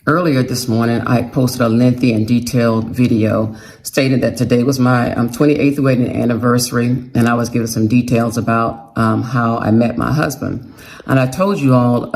Earlier this morning, I posted a lengthy and detailed video stating that today was my 28th wedding anniversary, and I was giving some details about how I met my husband. And I told you all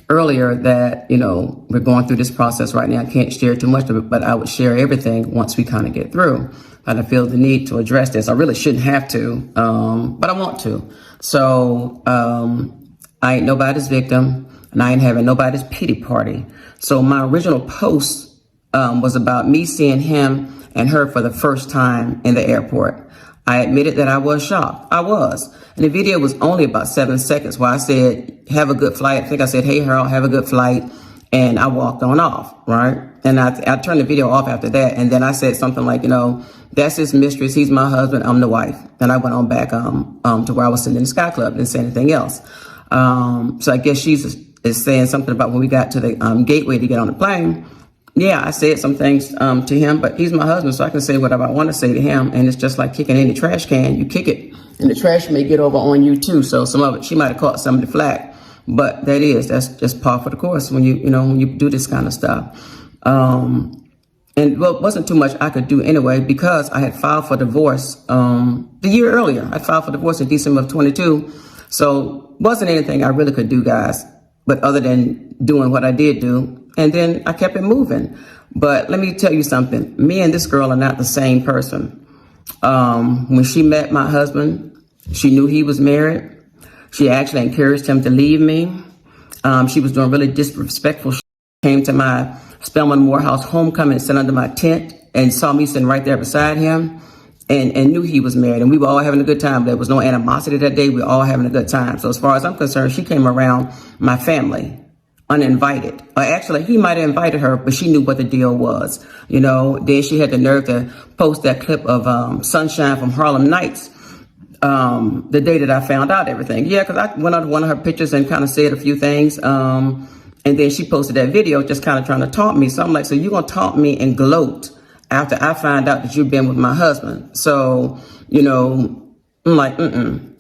earlier that, we're going through this process right now. I can't share too much of it, but I would share everything once we kind of get through. And I feel the need to address this. I really shouldn't have to, but I want to. So I ain't nobody's victim, and I ain't having nobody's pity party. So my original post was about me seeing him and her for the first time in the airport. I admitted that I was shocked. I was. And the video was only about 7 seconds where I said, have a good flight. I think I said, hey, Harold, have a good flight. And I walked on off, right? And I turned the video off after that. And then I said something like, that's his mistress. He's my husband. I'm the wife. And I went on back to where I was sitting in the Sky Club. Didn't say anything else. So I guess she's is saying something about when we got to the gateway to get on the plane. Yeah, I said some things to him, but he's my husband, so I can say whatever I want to say to him. And it's just like kicking any trash can. You kick it, and the trash may get over on you too. So some of it, she might have caught some of the flack, but that's just par for the course when you do this kind of stuff. And well, it wasn't too much I could do anyway because I had filed for divorce the year earlier. I filed for divorce in December of 22, so wasn't anything I really could do, guys. But other than doing what I did do, and then I kept it moving. But let me tell you something. Me and this girl are not the same person. When she met my husband, she knew he was married. She actually encouraged him to leave me. She was doing really disrespectful. She came to my Spelman Morehouse homecoming and sat under my tent and saw me sitting right there beside him. And knew he was married, and we were all having a good time. There was no animosity that day. We were all having a good time. So as far as I'm concerned, she came around my family uninvited. Actually, he might have invited her, but she knew what the deal was. Then she had the nerve to post that clip of Sunshine from Harlem Nights the day that I found out everything. Yeah, because I went on one of her pictures and kind of said a few things. And then she posted that video just kind of trying to taunt me. So I'm like, so you're going to taunt me and gloat after I find out that you've been with my husband. So, I'm like,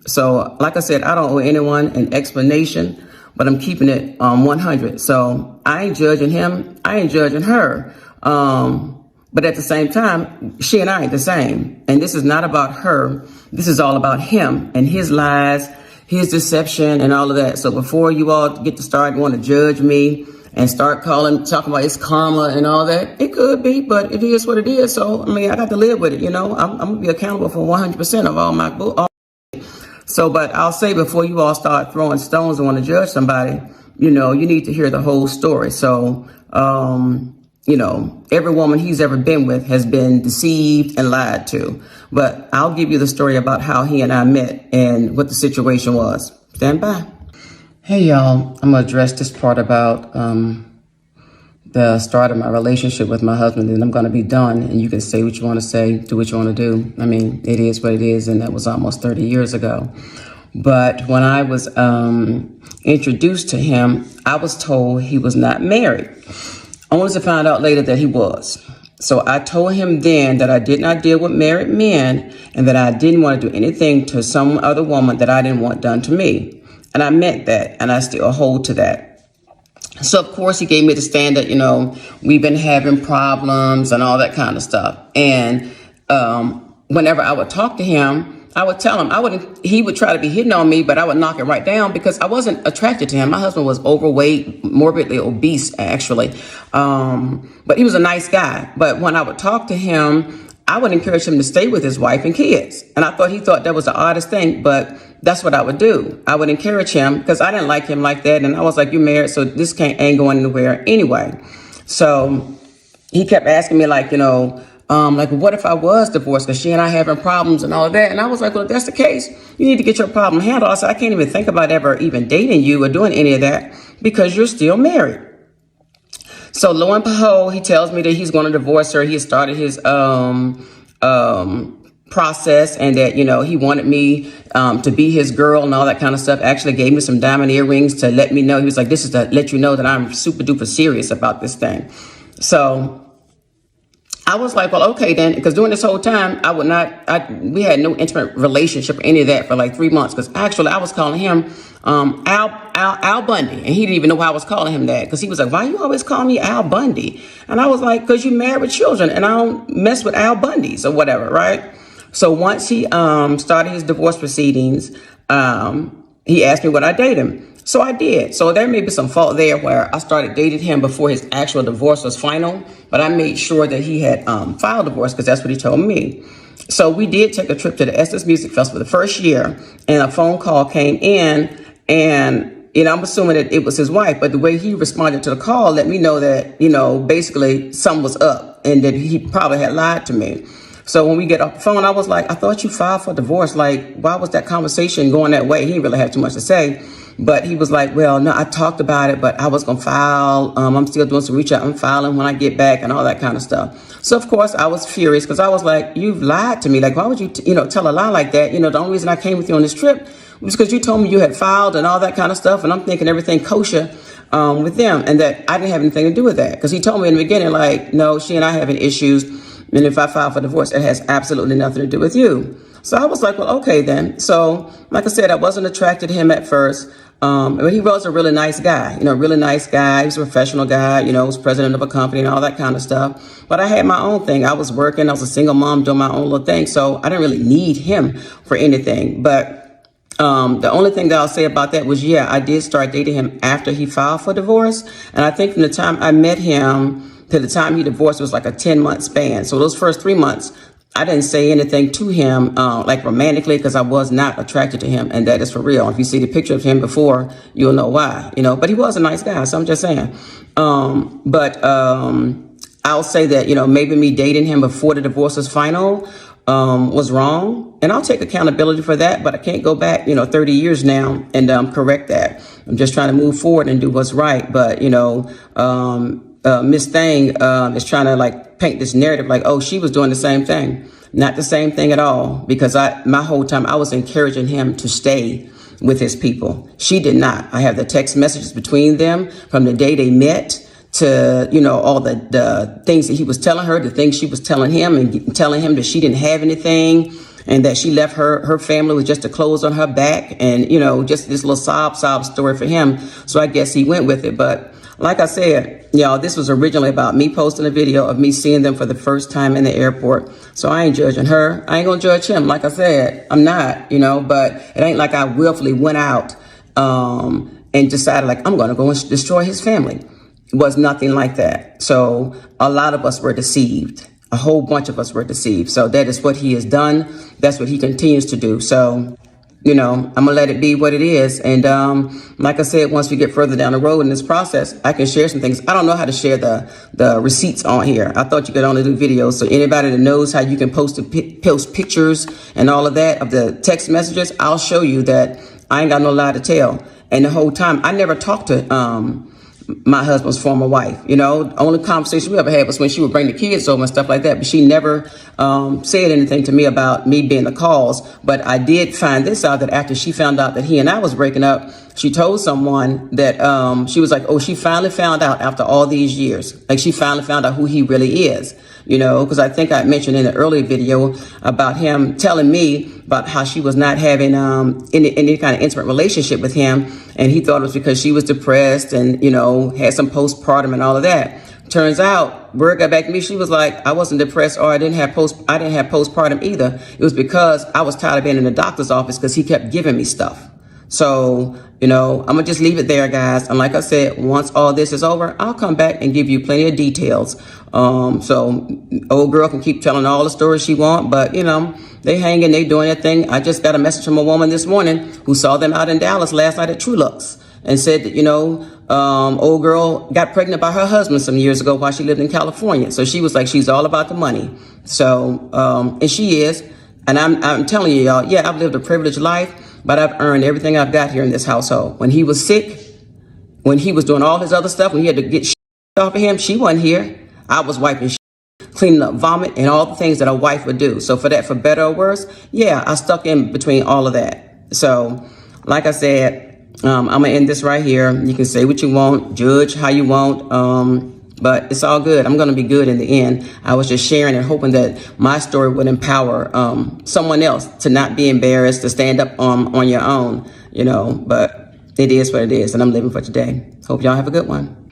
So, like I said, I don't owe anyone an explanation, but I'm keeping it 100. So I ain't judging him. I ain't judging her. But at the same time, she and I ain't the same. And this is not about her. This is all about him and his lies, his deception and all of that. So before you all get to start want to judge me and start talking about it's karma and all that. It could be, but it is what it is. So, I got to live with it, I'm going to be accountable for 100% of all my So, but I'll say before you all start throwing stones and want to judge somebody, you need to hear the whole story. So, every woman he's ever been with has been deceived and lied to. But I'll give you the story about how he and I met and what the situation was. Stand by. Hey, y'all, I'm going to address this part about the start of my relationship with my husband, and I'm going to be done, and you can say what you want to say, do what you want to do. It is what it is, and that was almost 30 years ago. But when I was introduced to him, I was told he was not married. Only to find out later that he was. So I told him then that I did not deal with married men and that I didn't want to do anything to some other woman that I didn't want done to me. And I meant that, and I still hold to that. So, of course, he gave me the stand that, we've been having problems and all that kind of stuff. And whenever I would talk to him, I would tell him he would try to be hitting on me, but I would knock it right down because I wasn't attracted to him. My husband was overweight, morbidly obese, actually. But he was a nice guy. But when I would talk to him, I would encourage him to stay with his wife and kids. And I thought he thought that was the oddest thing, but that's what I would do. I would encourage him because I didn't like him like that. And I was like, you're married, so this ain't going anywhere anyway. So he kept asking me what if I was divorced? Because she and I having problems and all of that. And I was like, well, if that's the case, you need to get your problem handled. I said, I can't even think about ever even dating you or doing any of that because you're still married. So lo and behold, he tells me that he's going to divorce her. He has started his process and that, he wanted me to be his girl and all that kind of stuff. Actually gave me some diamond earrings to let me know. He was like, this is to let you know that I'm super duper serious about this thing. So I was like, well, okay then, because during this whole time, we had no intimate relationship or any of that for like 3 months. Because actually, I was calling him Al Bundy, and he didn't even know why I was calling him that. Because he was like, why you always call me Al Bundy? And I was like, because you married with children, and I don't mess with Al Bundys or whatever, right? So once he started his divorce proceedings, he asked me would I date him. So I did. So there may be some fault there where I started dating him before his actual divorce was final, but I made sure that he had filed divorce because that's what he told me. So we did take a trip to the Essence Music Festival the first year, and a phone call came in, and I'm assuming that it was his wife, but the way he responded to the call let me know that, basically something was up and that he probably had lied to me. So when we get off the phone, I was like, I thought you filed for divorce. Like, why was that conversation going that way? He didn't really have too much to say. But he was like, well, no, I talked about it, but I was going to file. I'm still doing some reach out. I'm filing when I get back and all that kind of stuff. So, of course, I was furious because I was like, you've lied to me. Like, why would you, tell a lie like that? The only reason I came with you on this trip was because you told me you had filed and all that kind of stuff. And I'm thinking everything kosher with them and that I didn't have anything to do with that. Because he told me in the beginning, like, no, she and I having issues. And if I file for divorce, it has absolutely nothing to do with you. So I was like, well, okay, then. So, like I said, I wasn't attracted to him at first. But he was a really nice guy, really nice guy. He's a professional guy, was president of a company and all that kind of stuff. But I had my own thing. I was working. I was a single mom doing my own little thing. So I didn't really need him for anything. But the only thing that I'll say about that was, I did start dating him after he filed for divorce. And I think from the time I met him to the time he divorced was like a 10-month span. So those first 3 months, I didn't say anything to him, like romantically, because I was not attracted to him. And that is for real. If you see the picture of him before, you'll know why, but he was a nice guy. So I'm just saying. But I'll say that, maybe me dating him before the divorce was final, was wrong. And I'll take accountability for that. But I can't go back, 30 years now and correct that. I'm just trying to move forward and do what's right. But, Miss Thing is trying to like paint this narrative like, oh, she was doing the same thing. Not the same thing at all, because my whole time I was encouraging him to stay with his people. She did not. I have the text messages between them from the day they met to, all the things that he was telling her, the things she was telling him and telling him that she didn't have anything and that she left her family with just the clothes on her back and, just this little sob story for him. So I guess he went with it. But like I said, this was originally about me posting a video of me seeing them for the first time in the airport. So I ain't judging her. I ain't going to judge him. Like I said, I'm not, but it ain't like I willfully went out and decided like I'm going to go and destroy his family. It was nothing like that. So a lot of us were deceived. A whole bunch of us were deceived. So that is what he has done. That's what he continues to do. So I'm going to let it be what it is. And like I said, once we get further down the road in this process, I can share some things. I don't know how to share the receipts on here. I thought you could only do videos. So anybody that knows how you can post pictures and all of that of the text messages, I'll show you that I ain't got no lie to tell. And the whole time, I never talked to my husband's former wife. The only conversation we ever had was when she would bring the kids over and stuff like that. But she never said anything to me about me being the cause. But I did find this out, that after she found out that he and I was breaking up, she told someone that she was like, oh, she finally found out after all these years. Like she finally found out who he really is. Because I think I mentioned in the earlier video about him telling me about how she was not having any kind of intimate relationship with him. And he thought it was because she was depressed and, had some postpartum and all of that. Turns out, word got back to me. She was like, I wasn't depressed or I didn't have postpartum either. It was because I was tired of being in the doctor's office because he kept giving me stuff. So, I'm going to just leave it there, guys. And like I said, once all this is over, I'll come back and give you plenty of details. So old girl can keep telling all the stories she want, but, they hanging, they doing their thing. I just got a message from a woman this morning who saw them out in Dallas last night at Trulux and said that, old girl got pregnant by her husband some years ago while she lived in California. So she was like, she's all about the money. So, and she is. And I'm telling you, y'all, I've lived a privileged life. But I've earned everything I've got here in this household. When he was sick, when he was doing all his other stuff, when he had to get off of him, she wasn't here. I was wiping cleaning up vomit and all the things that a wife would do. So for better or worse, I stuck in between all of that. So like I said, I'm going to end this right here. You can say what you want, judge how you want. But it's all good. I'm going to be good in the end. I was just sharing and hoping that my story would empower someone else to not be embarrassed, to stand up on your own, but it is what it is. And I'm living for today. Hope y'all have a good one.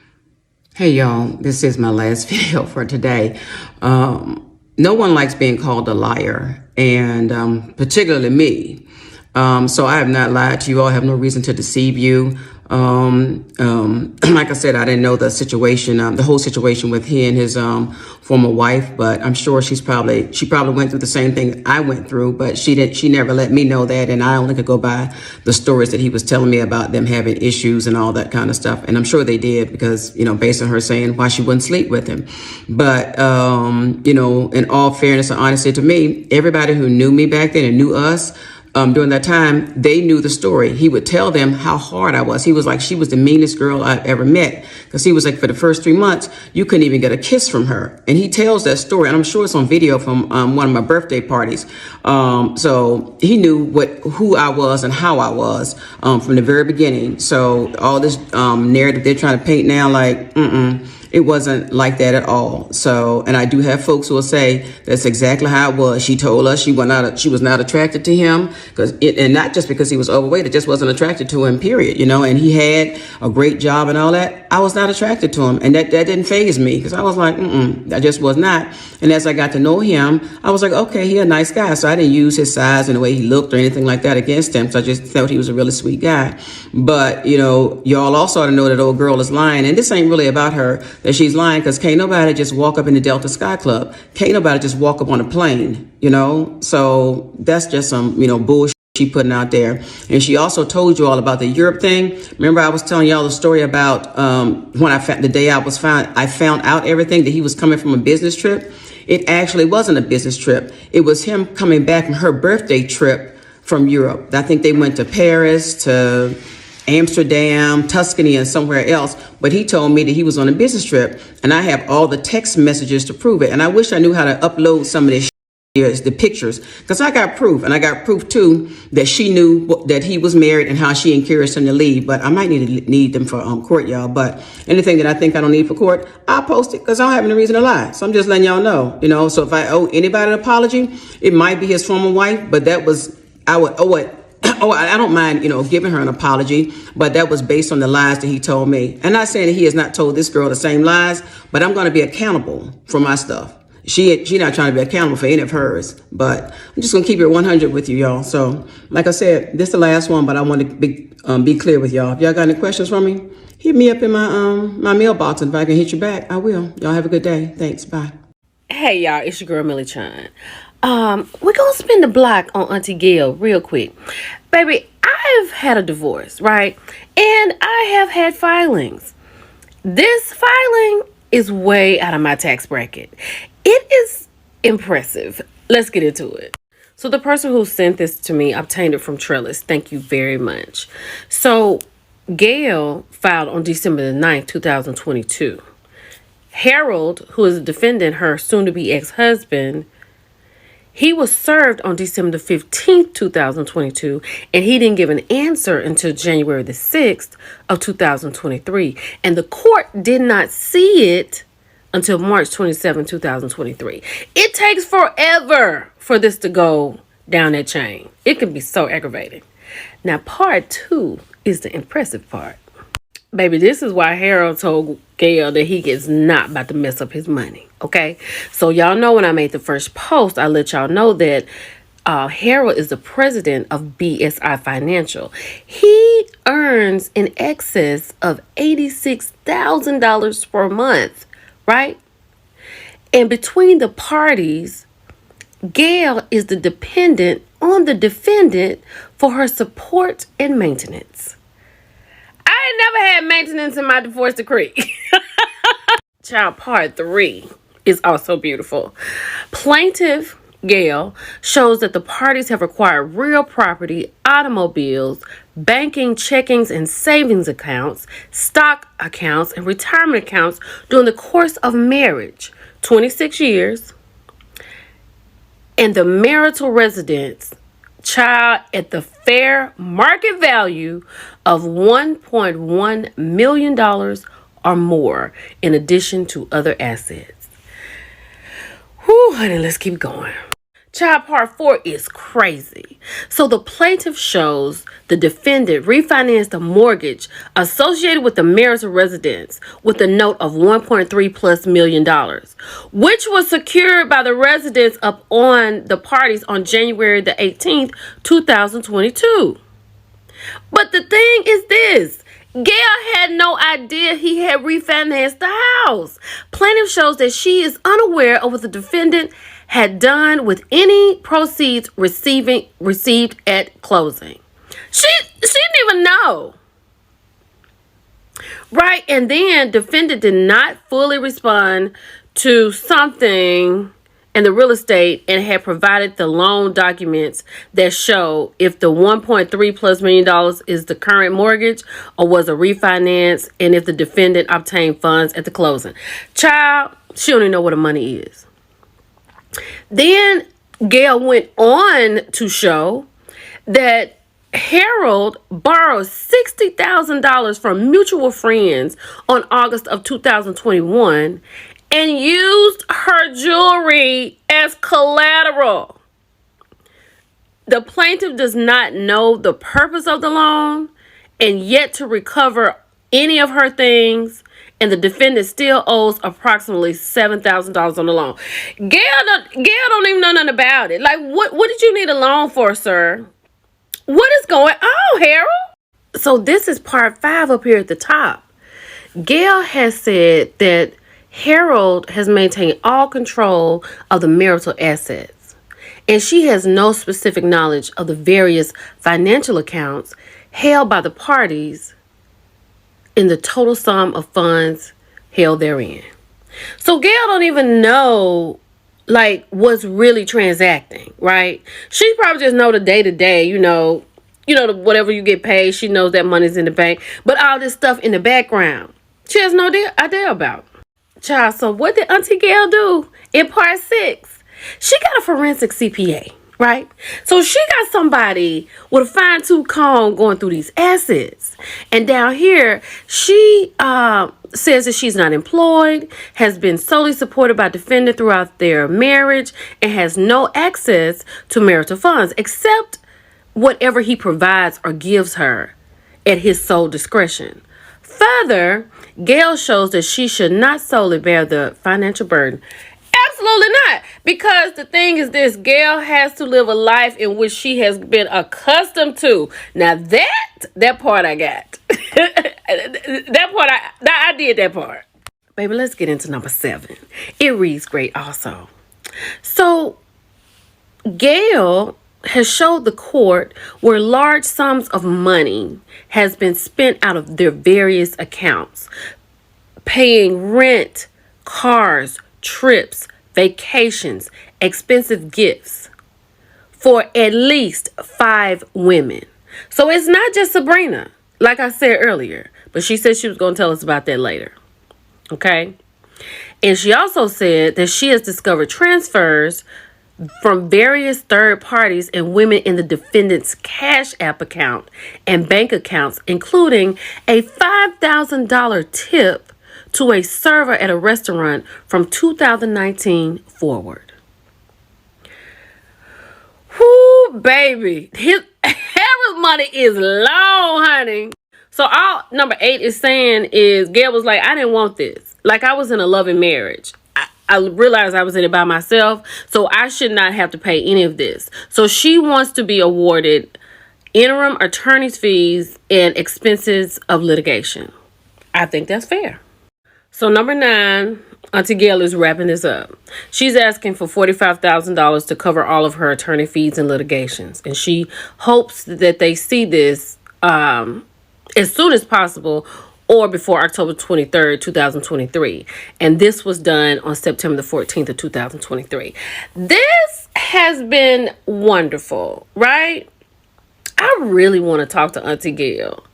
Hey, y'all. This is my last video for today. No one likes being called a liar, and particularly me. So I have not lied to you all. I have no reason to deceive you. Like I said, I didn't know the situation, the whole situation with he and his former wife, but I'm sure she probably went through the same thing I went through, but she never let me know that, and I only could go by the stories that he was telling me about them having issues and all that kind of stuff. And I'm sure they did because, based on her saying why she wouldn't sleep with him. But, in all fairness and honesty to me, everybody who knew me back then and knew us, during that time, they knew the story. He would tell them how hard I was. He was like, she was the meanest girl I ever met. Because he was like, for the first 3 months, you couldn't even get a kiss from her. And he tells that story. And I'm sure it's on video from one of my birthday parties. So he knew who I was and how I was from the very beginning. So all this narrative they're trying to paint now, like, it wasn't like that at all. So, and I do have folks who will say that's exactly how it was. She told us she was not attracted to him and not just because he was overweight. It just wasn't attracted to him, period. And he had a great job and all that. I was not attracted to him, and that didn't faze me because I was like, I just was not. And as I got to know him, I was like, okay, he a nice guy. So I didn't use his size and the way he looked or anything like that against him. So I just thought he was a really sweet guy. But y'all also ought to know that old girl is lying, and this ain't really about her. That she's lying, because can't nobody just walk up in the Delta Sky Club. Can't nobody just walk up on a plane, So that's just some, bullshit she putting out there. And she also told you all about the Europe thing. Remember, I was telling y'all the story about when the day I found out everything, that he was coming from a business trip. It actually wasn't a business trip. It was him coming back from her birthday trip from Europe. I think they went to Paris, to Amsterdam, Tuscany, and somewhere else. But he told me that he was on a business trip, and I have all the text messages to prove it. And I wish I knew how to upload some of this the pictures, because I got proof, and I got proof too that she knew that he was married and how she encouraged him to leave. But I might need them for court, y'all. But anything that I think I don't need for court, I'll post it because I don't have any reason to lie. So I'm just letting y'all know, So if I owe anybody an apology, it might be his former wife, but I would owe it. I don't mind, giving her an apology, but that was based on the lies that he told me. I'm not saying that he has not told this girl the same lies, but I'm going to be accountable for my stuff. She not trying to be accountable for any of hers, but I'm just going to keep it 100 with you, y'all. So, like I said, this is the last one, but I want to be clear with y'all. If y'all got any questions for me, hit me up in my mailbox, and if I can hit you back, I will. Y'all have a good day. Thanks. Bye. Hey, y'all. It's your girl, Millie Chan. We're going to spin the block on Auntie Gail real quick. Baby, I've had a divorce, right? And I have had filings. This filing is way out of my tax bracket. It is impressive. Let's get into it. So the person who sent this to me obtained it from Trellis. Thank you very much. So Gail filed on December the 9th, 2022. Harold, who is the defendant, her soon-to-be ex-husband, he was served on December the 15th, 2022, and he didn't give an answer until January the 6th of 2023. And the court did not see it until March 27, 2023. It takes forever for this to go down that chain. It can be so aggravating. Now, part 2 is the impressive part. Baby, this is why Harold told Gail that he is not about to mess up his money, okay? So y'all know when I made the first post, I let y'all know that Harold is the president of BSI Financial. He earns in excess of $86,000 per month, right? And between the parties, Gail is the dependent on the defendant for her support and maintenance. I ain't never had maintenance in my divorce decree. Child, part 3 is also beautiful. Plaintiff Gail shows that the parties have acquired real property, automobiles, banking, checkings, and savings accounts, stock accounts, and retirement accounts during the course of marriage, 26 years, and the marital residence, child, at the fair market value of $1.1 million or more, in addition to other assets. Whew, honey, let's keep going. Child, part 4 is crazy. So the plaintiff shows the defendant refinanced a mortgage associated with the marital residence with a note of $1.3+ million, which was secured by the residence upon the parties on January the 18th, 2022. But the thing is this. Gail had no idea he had refinanced the house. Plaintiff shows that she is unaware of what the defendant had done with any proceeds received at closing. She didn't even know. Right? And then defendant did not fully respond to something in the real estate and had provided the loan documents that show if the $1.3+ million is the current mortgage or was a refinance, and if the defendant obtained funds at the closing. Child, she don't even know what the money is. Then Gail went on to show that Harold borrowed $60,000 from mutual friends on August of 2021 and used her jewelry as collateral. The plaintiff does not know the purpose of the loan and yet to recover any of her things, and the defendant still owes approximately $7,000 on the loan. Gail don't even know nothing about it. Like, what did you need a loan for, sir? What is going on, Harold? So this is part 5 up here at the top. Gail has said that Harold has maintained all control of the marital assets, and she has no specific knowledge of the various financial accounts held by the parties in the total sum of funds held therein. So Gail don't even know like what's really transacting, right? She probably just know the day-to-day, whatever you get paid, she knows that money's in the bank, but all this stuff in the background, she has no idea about. Child, so what did Auntie Gail do in part 6? She got a forensic CPA, right? So she got somebody with a fine-tooth comb going through these assets. And down here, she says that she's not employed, has been solely supported by defendant throughout their marriage, and has no access to marital funds except whatever he provides or gives her at his sole discretion. Further, Gail shows that she should not solely bear the financial burden. Absolutely not. Because the thing is this, Gail has to live a life in which she has been accustomed to. Now that part I got. I did that part. Baby, let's get into number 7. It reads great also. So, Gail has showed the court where large sums of money has been spent out of their various accounts, paying rent, cars, trips, vacations, expensive gifts for at least 5 women. So it's not just Sabrina, like I said earlier, but she said she was going to tell us about that later. Okay? And she also said that she has discovered transfers from various third parties and women in the defendant's Cash App account and bank accounts, including a $5,000 tip to a server at a restaurant from 2019 forward. Whoo, baby. Harold's money is long, honey. So all number 8 is saying is Gail was like, I didn't want this. Like, I was in a loving marriage. I realized I was in it by myself, so I should not have to pay any of this. So she wants to be awarded interim attorney's fees and expenses of litigation. I think that's fair. So number 9, Auntie Gail is wrapping this up. She's asking for $45,000 to cover all of her attorney fees and litigations. And she hopes that they see this as soon as possible or before October 23rd, 2023. And this was done on September the 14th of 2023. This has been wonderful, right? I really want to talk to Auntie Gail.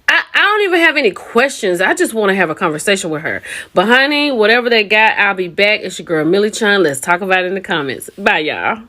I don't even have any questions. I just want to have a conversation with her. But honey, whatever they got, I'll be back. It's your girl, Millie Chun. Let's talk about it in the comments. Bye, y'all.